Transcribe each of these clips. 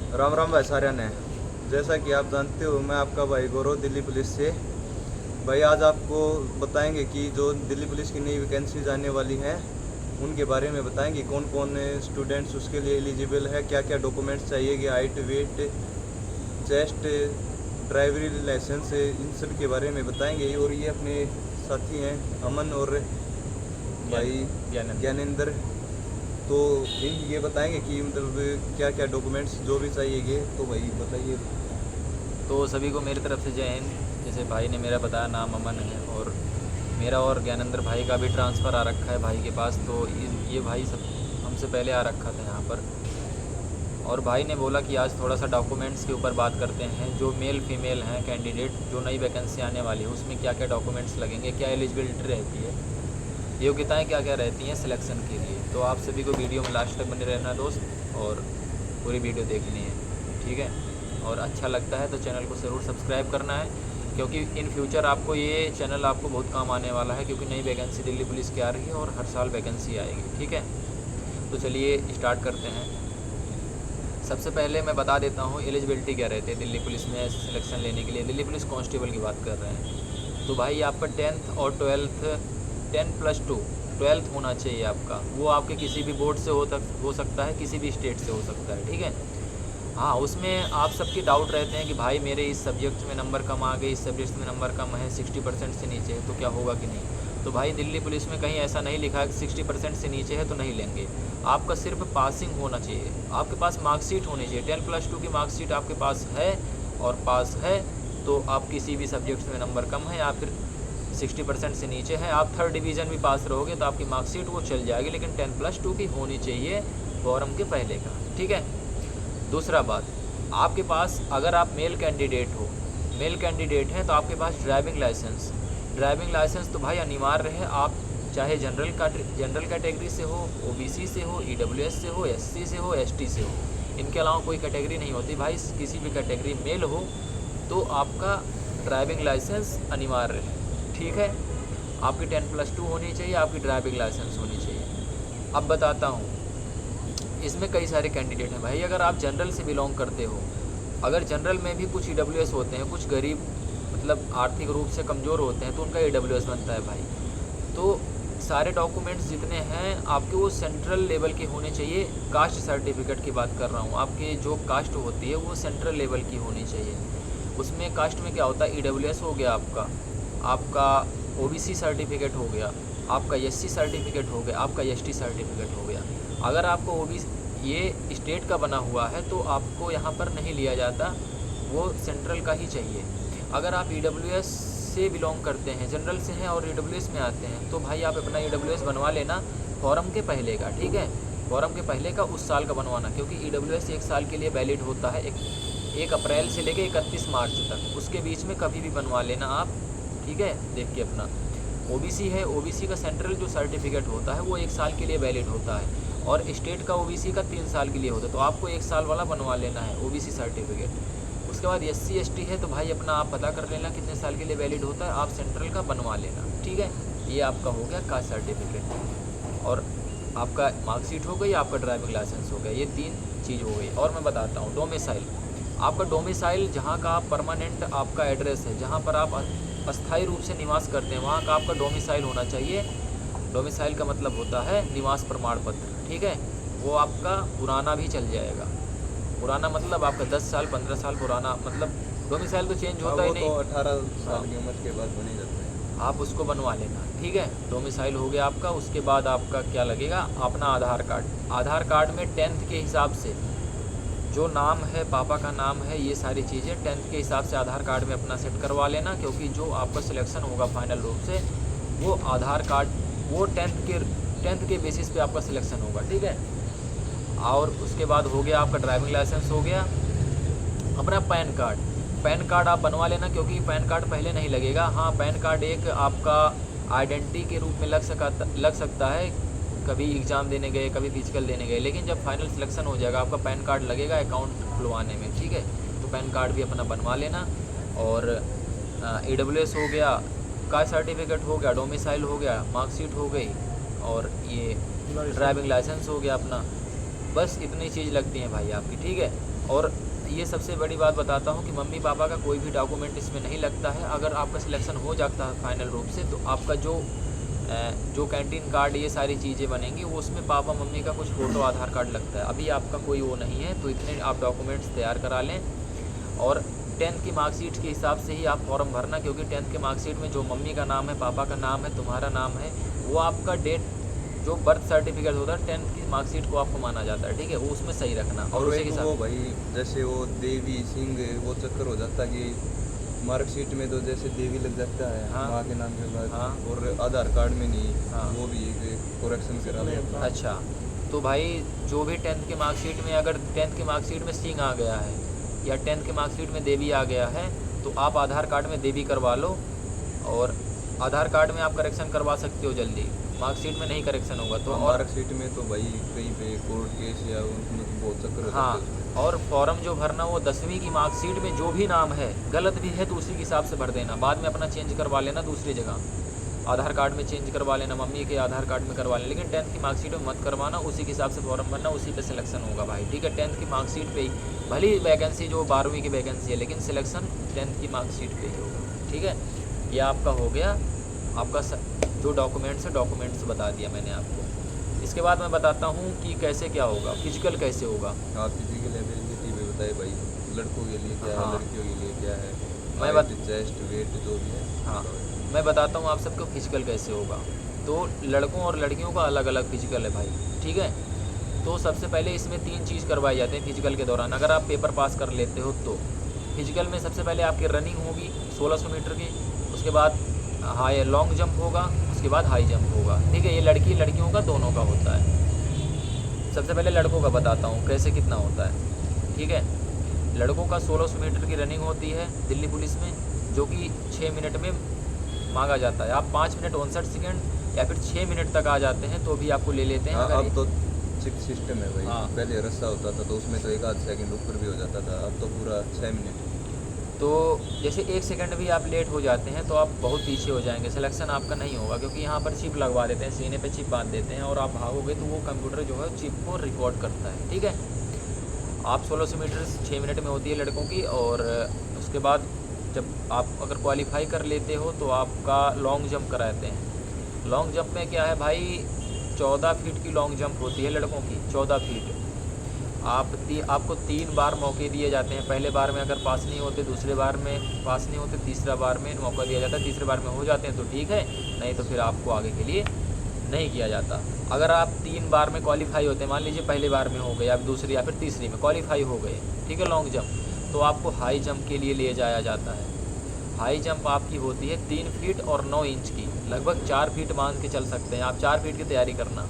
राम राम भाई साਰਿਆਂ ने। जैसा कि आप जानते हो मैं आपका भाई गौरव दिल्ली पुलिस से। भाई आज आपको बताएंगे कि जो दिल्ली पुलिस की नई वैकेंसीज आने वाली हैं उनके बारे में बताएंगे, कौन कौन स्टूडेंट्स उसके लिए एलिजिबल है, क्या क्या डॉक्यूमेंट्स चाहिए, हाइट वेट चेस्ट ड्राइवरी लाइसेंस, इन सब के बारे में बताएंगे। और ये अपने साथी हैं अमन और भाई ज्ञानेंद्र, तो ये बताएंगे कि मतलब क्या क्या डॉक्यूमेंट्स जो भी चाहिए, तो भाई बताइए। तो सभी को मेरी तरफ से जय हिंद। जैसे भाई ने मेरा बताया नाम अमन है और मेरा और ज्ञानेंद्र भाई का भी ट्रांसफ़र आ रखा है भाई के पास। तो ये भाई सब हमसे पहले आ रखा था यहाँ पर, और भाई ने बोला कि आज थोड़ा सा डॉक्यूमेंट्स के ऊपर बात करते हैं। जो मेल फीमेल हैं कैंडिडेट, जो नई वैकेंसी आने वाली है उसमें क्या क्या डॉक्यूमेंट्स लगेंगे, क्या एलिजिबिलिटी रहती है, योग्यताएं क्या क्या रहती हैं सिलेक्शन के लिए। तो आप सभी को वीडियो में लास्ट तक बने रहना दोस्त, और पूरी वीडियो देखनी है, ठीक है। और अच्छा लगता है तो चैनल को ज़रूर सब्सक्राइब करना है, क्योंकि इन फ्यूचर आपको ये चैनल आपको बहुत काम आने वाला है, क्योंकि नई वैकेंसी दिल्ली पुलिस की आ रही है और हर साल वैकेंसी आएगी, ठीक है। तो चलिए स्टार्ट करते हैं। सबसे पहले मैं बता देता हूँ एलिजिबिलिटी क्या रहती है दिल्ली पुलिस में सिलेक्शन लेने के लिए। दिल्ली पुलिस कांस्टेबल की बात कर रहे हैं, तो भाई आपका 10th और 12th 10+2 12th होना चाहिए आपका। वो आपके किसी भी बोर्ड से हो सकता है, किसी भी स्टेट से हो सकता है, ठीक है। हाँ, उसमें आप सबके डाउट रहते हैं कि भाई मेरे इस सब्जेक्ट में नंबर कम आ गए, इस सब्जेक्ट में नंबर कम है, 60% से नीचे है, तो क्या होगा कि नहीं। तो भाई दिल्ली पुलिस में कहीं ऐसा नहीं लिखा है कि 60% से नीचे है तो नहीं लेंगे। आपका सिर्फ पासिंग होना चाहिए, आपके पास मार्कशीट होनी चाहिए। 10+2 की मार्कशीट आपके पास है और पास है, तो आप किसी भी सब्जेक्ट में नंबर कम है या फिर 60% से नीचे है, आप 3rd डिवीज़न भी पास रहोगे तो आपकी मार्कशीट वो चल जाएगी, लेकिन 10+2 की होनी चाहिए फॉर्म के पहले का, ठीक है। दूसरा बात, आपके पास अगर आप मेल कैंडिडेट हैं तो आपके पास ड्राइविंग लाइसेंस तो भाई अनिवार्य है। आप चाहे जनरल कैटेगरी से हो, ओबीसी से हो, ईडब्ल्यूएस से हो, एससी से हो, एसटी से हो, इनके अलावा कोई कैटेगरी नहीं होती भाई। किसी भी कैटेगरी मेल हो तो आपका ड्राइविंग लाइसेंस अनिवार्य है, ठीक है। आपकी 10+2 होनी चाहिए, आपकी ड्राइविंग लाइसेंस होनी चाहिए। अब बताता हूँ, इसमें कई सारे कैंडिडेट हैं भाई। अगर आप जनरल से बिलोंग करते हो, अगर जनरल में भी कुछ ईडब्ल्यूएस होते हैं, कुछ गरीब मतलब आर्थिक रूप से कमज़ोर होते हैं, तो उनका ईडब्ल्यूएस बनता है भाई। तो सारे डॉक्यूमेंट्स जितने हैं आपके वो सेंट्रल लेवल के होने चाहिए। कास्ट सर्टिफिकेट की बात कर रहा हूँ, आपके जो कास्ट होती है वो सेंट्रल लेवल की होनी चाहिए। उसमें कास्ट में क्या होता है, ईडब्ल्यूएस हो गया आपका ओबीसी सर्टिफिकेट हो गया, आपका एससी सर्टिफिकेट हो गया, आपका एसटी सर्टिफिकेट हो गया। अगर आपको ओबीसी ये स्टेट का बना हुआ है तो आपको यहाँ पर नहीं लिया जाता, वो सेंट्रल का ही चाहिए। अगर आप ईडब्ल्यूएस से बिलोंग करते हैं, जनरल से हैं और ईडब्ल्यूएस में आते हैं, तो भाई आप अपना ईडब्ल्यूएस बनवा लेना फॉर्म के पहले का, ठीक है। फॉर्म के पहले का उस साल का बनवाना, क्योंकि ईडब्ल्यूएस 1 साल के लिए वैलिड होता है, 1 अप्रैल से लेकर 31 मार्च तक। उसके बीच में कभी भी बनवा लेना आप, ठीक है, देख के अपना। ओबीसी है, ओबीसी का सेंट्रल जो सर्टिफिकेट होता है वो 1 साल के लिए वैलिड होता है, और स्टेट का ओबीसी का 3 साल के लिए होता है। तो आपको 1 साल वाला बनवा लेना है ओबीसी सर्टिफिकेट। उसके बाद एससी एसटी है तो भाई अपना आप पता कर लेना कितने साल के लिए वैलिड होता है, आप सेंट्रल का बनवा लेना, ठीक है। ये आपका हो गया कास्ट सर्टिफिकेट, और आपका मार्कशीट हो गई, आपका ड्राइविंग लाइसेंस हो गया। ये 3 चीज़ हो गई। और मैं बताता हूँ डोमिसाइल, आपका डोमिसाइल जहाँ का परमानेंट आपका एड्रेस है, जहाँ पर आप अस्थायी रूप से निवास करते हैं, वहाँ का आपका डोमिसाइल होना चाहिए। डोमिसाइल का मतलब होता है निवास प्रमाण पत्र, ठीक है। वो आपका पुराना भी चल जाएगा। पुराना मतलब आपका 10 साल 15 साल पुराना, मतलब डोमिसाइल तो चेंज होता ही नहीं, तो 18 साल की उम्र के बाद बने जाते हैं। आप उसको बनवा लेना, ठीक है। डोमिसाइल हो गया आपका। उसके बाद आपका क्या लगेगा, अपना आधार कार्ड। आधार कार्ड में 10th के हिसाब से जो नाम है, पापा का नाम है, ये सारी चीज़ें 10th के हिसाब से आधार कार्ड में अपना सेट करवा लेना, क्योंकि जो आपका सिलेक्शन होगा फाइनल रूप से वो आधार कार्ड, वो 10th के बेसिस पे आपका सिलेक्शन होगा, ठीक है। और उसके बाद हो गया आपका ड्राइविंग लाइसेंस हो गया। अपना पैन कार्ड आप बनवा लेना, क्योंकि पैन कार्ड पहले नहीं लगेगा। हाँ, पैन कार्ड एक आपका आइडेंटिटी के रूप में लग सकता है, कभी एग्ज़ाम देने गए, कभी फिजिकल देने गए, लेकिन जब फाइनल सिलेक्शन हो जाएगा आपका पैन कार्ड लगेगा अकाउंट खुलवाने में, ठीक है। तो पैन कार्ड भी अपना बनवा लेना। और ईडब्ल्यूएस हो गया, कास्ट सर्टिफिकेट हो गया, डोमिसाइल हो गया, मार्कशीट हो गई, और ये ड्राइविंग लाइसेंस हो गया अपना। बस इतनी चीज़ लगती हैं भाई आपकी, ठीक है। और ये सबसे बड़ी बात बताता हूँ कि मम्मी पापा का कोई भी डॉक्यूमेंट इसमें नहीं लगता है। अगर आपका सिलेक्शन हो जाता है फाइनल रूप से, तो आपका जो कैंटीन कार्ड ये सारी चीज़ें बनेंगी, वो उसमें पापा मम्मी का कुछ फ़ोटो आधार कार्ड लगता है। अभी आपका कोई वो नहीं है, तो इतने आप डॉक्यूमेंट्स तैयार करा लें। और 10th की मार्कशीट के हिसाब से ही आप फॉर्म भरना, क्योंकि 10th के मार्कशीट में जो मम्मी का नाम है, पापा का नाम है, तुम्हारा नाम है, वो आपका डेट जो बर्थ सर्टिफिकेट होता है 10th की मार्कशीट को आपको माना जाता है, ठीक है। वो उसमें सही रखना। और उसी एक के वो साथ भाई जैसे वो देवी सिंह वो चक्कर हो जाता है कि मार्कशीट में तो जैसे देवी लग जाता है हाँ। माँ के नाम के बाद, हाँ। और आधार कार्ड में नहीं, हाँ। वो भी करेक्शन करा लें। अच्छा, तो भाई जो भी 10th की मार्कशीट में, अगर 10th की मार्कशीट में सिंह आ गया है या 10th की मार्कशीट में देवी आ गया है, तो आप आधार कार्ड में देवी करवा लो। और आधार कार्ड में आप करेक्शन करवा सकते हो जल्दी, मार्कशीट में नहीं करेक्शन होगा तो। और मार्कशीट में तो भाई कहीं पे कोर्ट केस या उनमें तो बहुत चक्कर हो हाँ, जाते हैं उसमें। और फॉर्म जो भरना, वो 10वीं की मार्कशीट में जो भी नाम है गलत भी है तो उसी के हिसाब से भर देना। बाद में अपना चेंज करवा लेना दूसरी जगह, आधार कार्ड में चेंज करवा लेना, मम्मी के आधार कार्ड में करवा लेना, लेकिन 10th की मार्कशीट में मत करवाना। उसी के हिसाब से फॉर्म भरना, उसी पे सिलेक्शन होगा भाई, ठीक है। 10th की मार्कशीट पे ही भली वैकेंसी जो 12वीं की वैकेंसी है, लेकिन सिलेक्शन 10th की मार्कशीट पे ही होगा, ठीक है। ये आपका हो गया, आपका जो डॉक्यूमेंट्स है, डॉक्यूमेंट्स बता दिया मैंने आपको। इसके बाद मैं बताता हूँ कि कैसे क्या होगा, फिजिकल कैसे होगा। आप फिजिकल एबिलिटी भी बताए भाई, लड़कों के लिए क्या है, हाँ। लड़कियों के लिए क्या है, मैं चेस्ट वेट जो भी है। हाँ, मैं बताता हूँ आप सबको फिजिकल कैसे होगा। तो लड़कों और लड़कियों का अलग अलग फिजिकल है भाई, ठीक है। तो सबसे पहले इसमें 3 चीज़ करवाई जाती हैं फिजिकल के दौरान, अगर आप पेपर पास कर लेते हो तो। फिजिकल में सबसे पहले आपकी रनिंग होगी 1600 मीटर की, उसके बाद हाई लॉन्ग जंप होगा, उसके बाद हाई जंप होगा, ठीक है। ये लड़कियों का दोनों का होता है। सबसे पहले लड़कों का बताता हूँ कैसे कितना होता है, ठीक है। लड़कों का 1600 मीटर की रनिंग होती है दिल्ली पुलिस में, जो कि 6 मिनट में मांगा जाता है। आप 5 मिनट 59 सेकेंड या फिर 6 मिनट तक आ जाते हैं तो भी आपको ले लेते हैं। हाँ, अगर अब तो सिस्टम है भाई। हाँ। पहले रस्सा होता था तो उसमें तो 1 आध सेकंड ऊपर भी हो जाता था, अब तो पूरा 6 मिनट। तो जैसे 1 सेकंड भी आप लेट हो जाते हैं तो आप बहुत पीछे हो जाएंगे, सिलेक्शन आपका नहीं होगा, क्योंकि यहाँ पर चिप लगवा देते हैं, सीने पे चिप बांध देते हैं, और आप भागोगे तो वो कंप्यूटर जो है चिप को रिकॉर्ड करता है, ठीक है। आप 1600 मीटर 6 मिनट में होती है लड़कों की। और उसके बाद जब आप अगर क्वालिफाई कर लेते हो तो आपका लॉन्ग जंप कराते हैं। लॉन्ग जंप में क्या है भाई, 14 फीट की लॉन्ग जंप होती है लड़कों की, 14 फीट। आपको 3 बार मौके दिए जाते हैं। पहले बार में अगर पास नहीं होते, दूसरे बार में पास नहीं होते, तीसरा बार में मौका दिया जाता है। तीसरे बार में हो जाते हैं तो ठीक है, नहीं तो फिर आपको आगे के लिए नहीं किया जाता। अगर आप 3 बार में क्वालिफाई होते हैं, मान लीजिए पहले बार में हो गए, आप दूसरी या फिर तीसरी में क्वालिफाई हो गए, ठीक है, लॉन्ग जंप, तो आपको हाई जंप के लिए ले जाया जाता है। हाई जंप आपकी होती है 3 फीट और 9 इंच की, लगभग 4 फीट मान के चल सकते हैं आप। 4 फीट की तैयारी करना।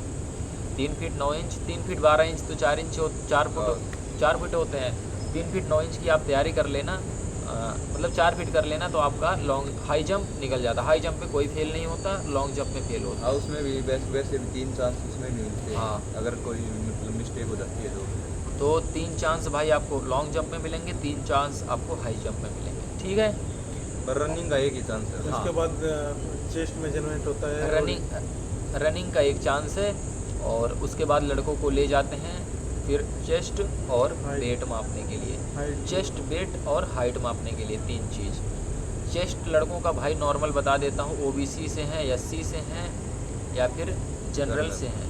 3 फीट 9 इंच, 3 फीट 12 इंच तो 4 इंच 4 फुट होते हैं। 3 फीट 9 इंच की आप तैयारी कर लेना, मतलब 4 फीट कर लेना, तो आपका लॉन्ग हाई जंप निकल जाता। हाई जंप में कोई फेल नहीं होता, लॉन्ग जंप में फेल होता। हाँ, उसमें भी वैसे भी 3 चांस उसमें भी मिलते हैं। हाँ। अगर कोई मतलब मिस्टेक हो जाती है तो 3 चांस भाई आपको लॉन्ग जंप में मिलेंगे, 3 चांस आपको हाई जंप में मिलेंगे, ठीक है। पर रनिंग का एक ही चांस है। हाँ। उसके बाद चेस्ट मेजरमेंट होता है। रनिंग का एक चांस है, और उसके बाद लड़कों को ले जाते हैं फिर चेस्ट और हाइट। वेट मापने के लिए। हाइट। चेस्ट, वेट और हाइट मापने के लिए 3 चीज़। चेस्ट लड़कों का भाई नॉर्मल बता देता हूँ, ओबीसी से हैं, एससी से हैं या फिर जनरल से हैं।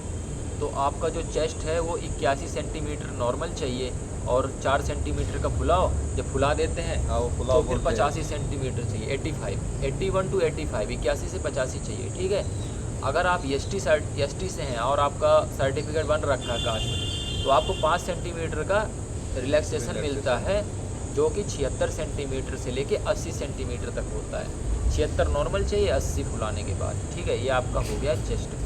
तो आपका जो चेस्ट है वो 81 सेंटीमीटर नॉर्मल चाहिए, और 4 सेंटीमीटर का फुलाव, जब फुला देते हैं हाँ, वो तो फुलाव फिर बोलते हैं। 85 सेंटीमीटर चाहिए, 81 to 85, 81 से 85 चाहिए, ठीक है। अगर आप एसटी से हैं और आपका सर्टिफिकेट बन रखा है कास्ट में, तो आपको 5 सेंटीमीटर का रिलैक्सेशन मिलता है, जो कि 76 सेंटीमीटर से लेके 80 सेंटीमीटर तक होता है। 76 नॉर्मल चाहिए, 80 फुलाने के बाद, ठीक है। ये आपका हो गया चेस्ट।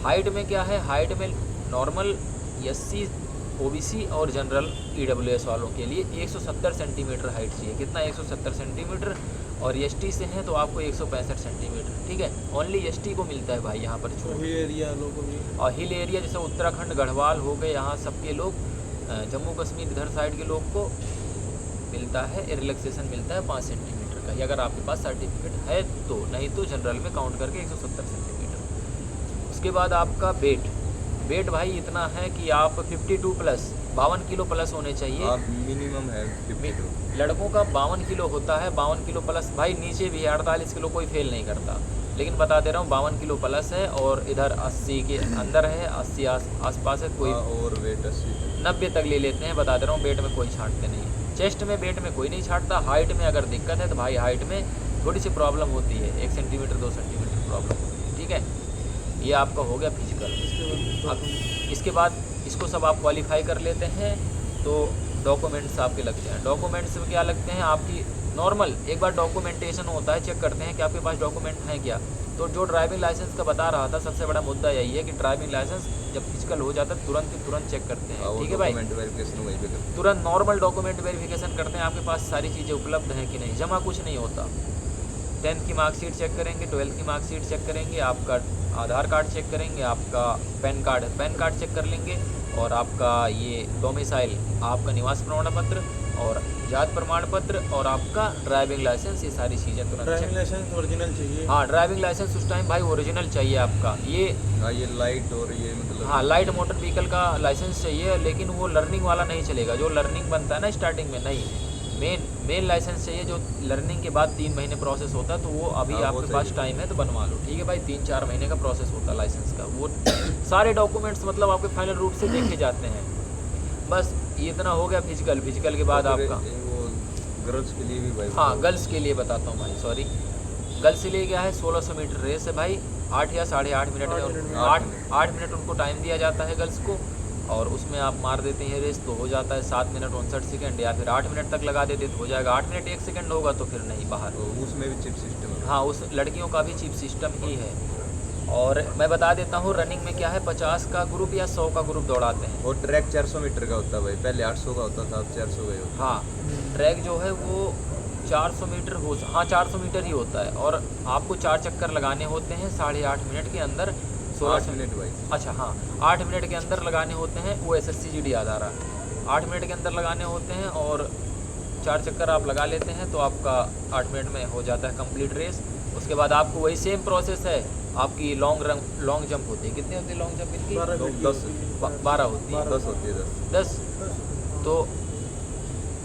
हाइट में क्या है, हाइट में नॉर्मल, एससी, ओबीसी और जनरल ईडब्ल्यूएस वालों के लिए 170 सेंटीमीटर हाइट चाहिए। कितना, 170 सेंटीमीटर। और एसटी से हैं तो आपको 165 सेंटीमीटर, ठीक है। ओनली एसटी को मिलता है भाई यहाँ पर छूट। हिल एरिया लोगों की, और हिल एरिया जैसे उत्तराखंड, गढ़वाल हो गए, यहाँ सबके लोग, जम्मू कश्मीर इधर साइड के लोग को मिलता है, रिलैक्सेशन मिलता है 5 सेंटीमीटर का ही, अगर आपके पास सर्टिफिकेट है तो। नहीं तो जनरल में काउंट करके 170 सेंटीमीटर। उसके बाद आपका वेट भाई इतना है कि आप 52 प्लस 52 किलो प्लस होने चाहिए। आप मिनिमम है 52। लड़कों का 52 किलो होता है, 52 किलो प्लस। भाई नीचे भी है 48 किलो, कोई फेल नहीं करता, लेकिन बता दे रहा हूँ 52 किलो प्लस है और इधर 80 के अंदर है, 80 आसपास है। कोई और वेट 80 90 तक ले लेते हैं, बता दे रहा हूँ। वेट में कोई छांटते नहीं, चेस्ट में वेट में कोई नहीं छांटता। हाइट में अगर दिक्कत है तो भाई हाइट में थोड़ी सी प्रॉब्लम होती है, 1 सेंटीमीटर 2 सेंटीमीटर प्रॉब्लम होती है, ठीक है। ये आपका हो गया फिजिकल। अब इसके बाद इसको सब आप क्वालिफाई कर लेते हैं तो डॉक्यूमेंट्स आपके लगते हैं। डॉक्यूमेंट्स में क्या लगते हैं आपकी नॉर्मल एक बार डॉक्यूमेंटेशन होता है, चेक करते हैं कि आपके पास डॉक्यूमेंट हैं क्या। तो जो ड्राइविंग लाइसेंस का बता रहा था, सबसे बड़ा मुद्दा यही है कि ड्राइविंग लाइसेंस जब फिजिकल हो जाता है तुरंत ही तुरंत चेक करते हैं, ठीक है भाई। डॉक्यूमेंट वेरिफिकेशन वहीं पे करते तुरंत नॉर्मल डॉक्यूमेंट वेरिफिकेशन करते हैं, आपके पास सारी चीज़ें उपलब्ध हैं कि नहीं, जमा कुछ नहीं होता। 10th की मार्कशीट चेक करेंगे, 12th की मार्कशीट चेक करेंगे, आपका आधार कार्ड चेक करेंगे, आपका पैन कार्ड चेक कर लेंगे, और आपका ये डोमिसाइल, आपका निवास प्रमाण पत्र और जात प्रमाण पत्र और आपका ड्राइविंग लाइसेंस, ये सारी चीज़ें तुरंत ड्राइविंग चेक। लाइसेंस ओरिजिनल चाहिए। हाँ, ड्राइविंग लाइसेंस उस टाइम भाई ओरिजिनल चाहिए आपका। ये हैं। हाँ, ये लाइट और ये मतलब हाँ, लाइट मोटर व्हीकल का लाइसेंस चाहिए, लेकिन वो लर्निंग वाला नहीं चलेगा। जो लर्निंग बनता है ना स्टार्टिंग में, नहीं, मेन लाइसेंस चाहिए जो लर्निंग के बाद 3 महीने प्रोसेस होता है। तो वो अभी हाँ, वो आपके पास चाहिए। टाइम है तो बनवा लो, ठीक है भाई। 3-4 महीने का प्रोसेस होता है लाइसेंस का। वो सारे डॉक्यूमेंट्स मतलब आपके फाइनल रूप से देखे जाते हैं। बस ये इतना हो गया फिजिकल के बाद और फिर आपका। वो गर्ल्स के लिए भी भाई हाँ, गर्ल्स के लिए बताता हूँ भाई, सॉरी। गर्ल्स के लिए क्या है, 1600 मीटर रेस है भाई। 8 या 8.5 मिनट में 8 मिनट उनको टाइम दिया जाता है गर्ल्स को, और उसमें आप मार देते हैं रेस तो हो जाता है 7 मिनट 59 सेकंड, या फिर 8 मिनट तक लगा देते तो हो जाएगा 8 मिनट 1 सेकंड होगा, तो फिर नहीं बाहर। तो उसमें भी चिप सिस्टम है। हाँ, उस लड़कियों का भी चिप सिस्टम ही है। और मैं बता देता हूँ रनिंग में क्या है, 50 का ग्रुप या 100 का ग्रुप दौड़ाते हैं। और ट्रैक 400 मीटर का होता है भाई, पहले 800 का होता था, अब 400 का ही होता हाँ, ट्रैक जो है वो 400 मीटर हाँ 400 मीटर ही होता है, और आपको 4 चक्कर लगाने होते हैं 8.5 मिनट के अंदर। है। 16 मिनट भाई। अच्छा हाँ, 8 मिनट के अंदर लगाने होते हैं, वो SSCGD याद आ रहा है। 8 मिनट के अंदर लगाने होते हैं और 4 चक्कर आप लगा लेते हैं तो आपका 8 मिनट में हो जाता है कंप्लीट रेस। उसके बाद आपको वही सेम प्रोसेस है, आपकी लॉन्ग जंप होती है। कितनी होती है लॉन्ग जंप इनकी? 12 होती है। 10 होती है 10। 10 तो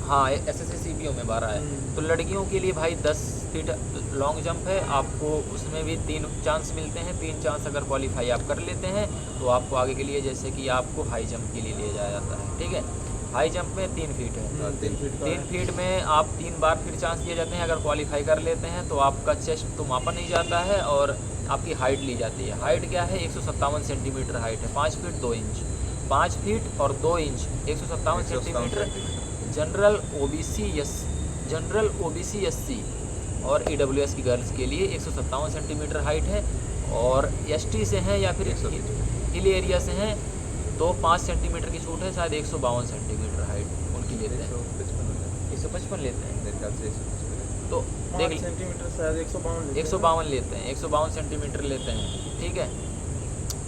हाँ, SSCPO में 12 है। तो लड़कियों के लिए भाई 10 फीट लॉन्ग जंप है। आपको उसमें भी 3 चांस मिलते हैं। 3 चांस अगर क्वालिफाई आप कर लेते हैं तो आपको आगे के लिए, जैसे कि आपको हाई जंप के लिए लिया जाया जाता है, ठीक है। हाई जंप में 3 फीट है। 3 फीट में आप 3 बार फिर चांस दिए जाते हैं। अगर क्वालिफाई कर लेते हैं तो आपका चेस्ट तो मापा नहीं जाता है और आपकी हाइट ली जाती है। हाइट क्या है, 157 सेंटीमीटर हाइट है। 5 फीट 2 इंच, 5 फीट और 2 inch, 157 centimetre. General OBC SC और EWS की गर्ल्स के लिए 157 सेंटीमीटर हाइट है। और ST से हैं या फिर हिल एरिया से हैं तो 5 सेंटीमीटर की छूट है, शायद 152 सेंटीमीटर हाइट उनकी लेते हैं। 155 लेते हैं मेरे ख्याल से 155। तो देख 5 सेंटीमीटर शायद 152 152 लेते हैं, 152 सेंटीमीटर लेते हैं, ठीक है।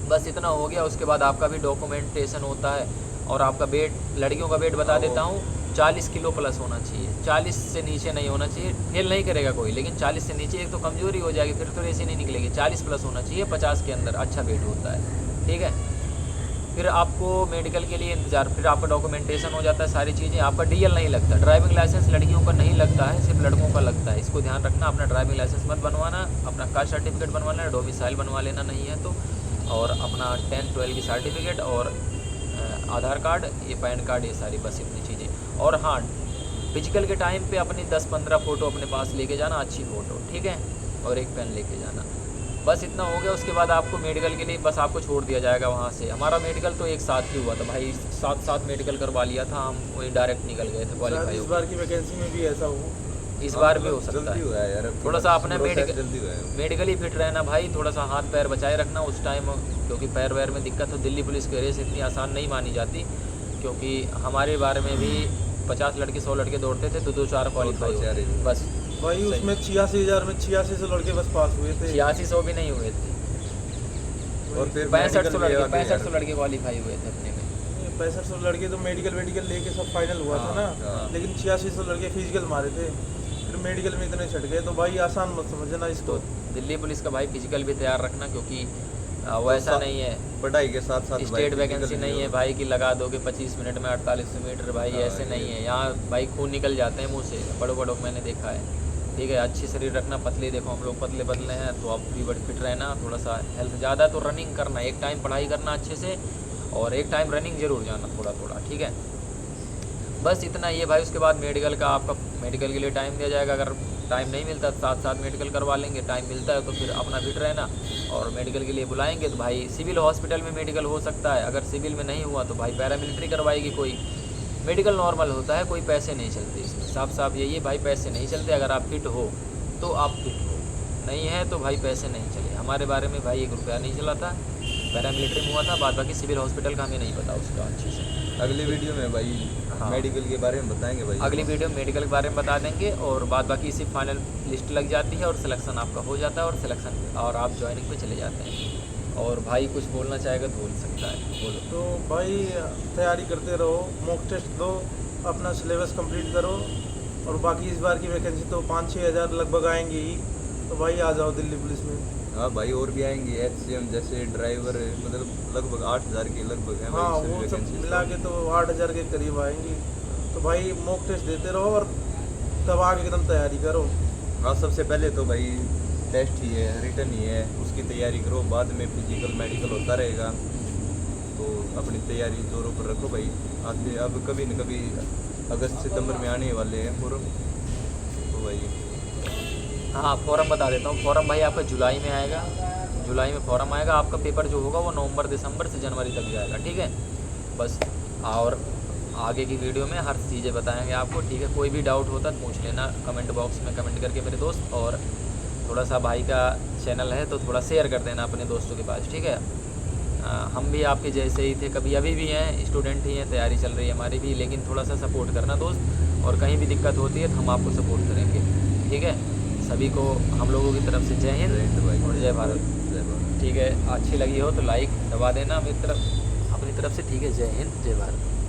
बस इतना हो गया। उसके बाद आपका भी डॉक्यूमेंटेशन होता है और आपका वेट, लड़कियों का वेट बता देता हूँ, 40 किलो प्लस होना चाहिए। 40 से नीचे नहीं होना चाहिए, फेल नहीं करेगा कोई, लेकिन 40 से नीचे एक तो कमजोरी हो जाएगी, फिर तो ऐसे नहीं निकलेगी। 40 प्लस होना चाहिए, 50 के अंदर अच्छा वेट होता है, ठीक है। फिर आपको मेडिकल के लिए इंतज़ार, फिर आपका डॉक्यूमेंटेशन हो जाता है, सारी चीज़ें। आपका DL नहीं लगता, ड्राइविंग लाइसेंस लड़कियों का नहीं लगता है, सिर्फ लड़कों का लगता है। इसको ध्यान रखना, अपना ड्राइविंग लाइसेंस मत बनवाना, अपना कास्ट सर्टिफिकेट बनवा लेना, डोमिसाइल बनवा लेना नहीं है तो, और अपना 10-12 की सर्टिफिकेट और आधार कार्ड, ये पैन कार्ड, ये सारी बस इतनी चीज़ें। और हाँ, फिजिकल के टाइम पे अपनी 10-15 फ़ोटो अपने पास लेके जाना, अच्छी फ़ोटो, ठीक है, और एक पेन लेके जाना। बस इतना हो गया। उसके बाद आपको मेडिकल के लिए बस आपको छोड़ दिया जाएगा वहाँ से। हमारा मेडिकल तो एक साथ ही हुआ था भाई, साथ मेडिकल करवा लिया था, हम वही डायरेक्ट निकल गए थे क्वालिफाई। इस बार की वैकेंसी में भी ऐसा हो, इस बार भी हो सकता है। यार थोड़ा सा अपने जल्दी हुआ है। मेडिकली फिट रहना भाई, थोड़ा सा हाथ पैर बचाए रखना उस टाइम, क्योंकि पैर वैर में दिक्कत हो। दिल्ली पुलिस की रेस इतनी आसान नहीं मानी जाती, क्योंकि हमारे बारे में भी 50 लड़के 100 लड़के दौड़ते थे तो 2-4 क्वालिफाई हुए बस भाई। उसमें 86,000 में 8600 लड़के बस पास हुए थे। 8600 भी नहीं हुए थे, और फिर 6500 लड़के क्वालिफाई हुए थे अपने में। 6500 लड़के तो मेडिकल लेके सब फाइनल हुआ था ना, हाँ। लेकिन 8600 लड़के फिजिकल मारे थे, फिर मेडिकल में इतने छट गए। तो भाई आसान मत समझना इसको। तो दिल्ली पुलिस का भाई फिजिकल भी तैयार रखना, क्योंकि वैसा नहीं है, पढ़ाई के साथ साथ स्टेट वैकेंसी नहीं है भाई कि लगा दोगे 25 मिनट में 48 मीटर, भाई हाँ, ऐसे नहीं है। यहाँ भाई खून निकल जाते हैं मुंह से, बड़ों बड़ों मैंने देखा है। ठीक है, अच्छी शरीर रखना, पतले, देखो हम लोग पतले पतले हैं, तो आप भी बड़े फिट रहना, थोड़ा सा हेल्थ ज़्यादा तो रनिंग करना, एक टाइम पढ़ाई करना अच्छे से और एक टाइम रनिंग ज़रूर जाना थोड़ा थोड़ा, ठीक है। बस इतना ही है भाई। उसके बाद मेडिकल का आपका मेडिकल के लिए टाइम दिया जाएगा, अगर टाइम नहीं मिलता तो साथ साथ मेडिकल करवा लेंगे, टाइम मिलता है तो फिर अपना फिट रहना। और मेडिकल के लिए बुलाएंगे तो भाई सिविल हॉस्पिटल में मेडिकल हो सकता है, अगर सिविल में नहीं हुआ तो भाई पैरामिलिट्री करवाएगी कोई। मेडिकल नॉर्मल होता है, कोई पैसे नहीं चलते इसमें, साफ साफ यही है भाई, पैसे नहीं चलते। अगर आप फिट हो तो आप फिट हो, नहीं है तो भाई पैसे नहीं चले। हमारे बारे में भाई 1 रुपया नहीं चला था, पैरामिलिट्री में हुआ था, बाद बाकी सिविल हॉस्पिटल का हमें नहीं पता उसका अच्छे से। अगली वीडियो में भाई हाँ। मेडिकल के बारे में बताएंगे भाई। अगली वीडियो में मेडिकल के बारे में बता देंगे और बाद बाकी इसी फाइनल लिस्ट लग जाती है और सिलेक्शन आपका हो जाता है और सिलेक्शन और आप ज्वाइनिंग पे चले जाते हैं। और भाई कुछ बोलना चाहेगा तो बोल सकता है, बोलो। तो भाई तैयारी करते रहो, मॉक टेस्ट दो, अपना सिलेबस कंप्लीट करो, और बाकी इस बार की वैकेंसी तो 5-6 हज़ार लगभग आएंगी ही, तो भाई आ जाओ दिल्ली पुलिस में। हाँ भाई, और भी आएंगे HCM जैसे ड्राइवर, मतलब लगभग 8,000 के लगभग है हाँ, भाई वो सब वैकेंसी। मिला के तो 8,000 के करीब आएंगी। तो भाई मॉक टेस्ट देते रहो और तब आगे एकदम तैयारी करो। हाँ, सबसे पहले तो भाई टेस्ट ही है, रिटर्न ही है, उसकी तैयारी करो, बाद में फिजिकल मेडिकल होता रहेगा। तो अपनी तैयारी जोरों पर रखो भाई। आते अब कभी न कभी अगस्त सितंबर में आने वाले हैं फॉर्म, तो भाई हाँ, फॉर्म बता देता हूँ। फॉर्म भाई आपका जुलाई में आएगा, जुलाई में फॉर्म आएगा। आपका पेपर जो होगा वो नवंबर दिसंबर से जनवरी तक जाएगा, ठीक है। बस, और आगे की वीडियो में हर चीज़ें बताएंगे आपको, ठीक है। कोई भी डाउट होता तो पूछ लेना कमेंट बॉक्स में कमेंट करके मेरे दोस्त। और थोड़ा सा भाई का चैनल है तो थोड़ा शेयर कर देना अपने दोस्तों के पास, ठीक है। हम भी आपके जैसे ही थे, कभी अभी भी हैं, स्टूडेंट ही हैं, तैयारी चल रही है हमारी भी, लेकिन थोड़ा सा सपोर्ट करना दोस्त। और कहीं भी दिक्कत होती है तो हम आपको सपोर्ट करेंगे, ठीक है। सभी को हम लोगों की तरफ से जय हिंद भाई और जय भारत, जय भारत। ठीक है। अच्छी लगी हो तो लाइक दबा देना मेरी तरफ, अपनी तरफ से, ठीक है। जय हिंद, जय भारत।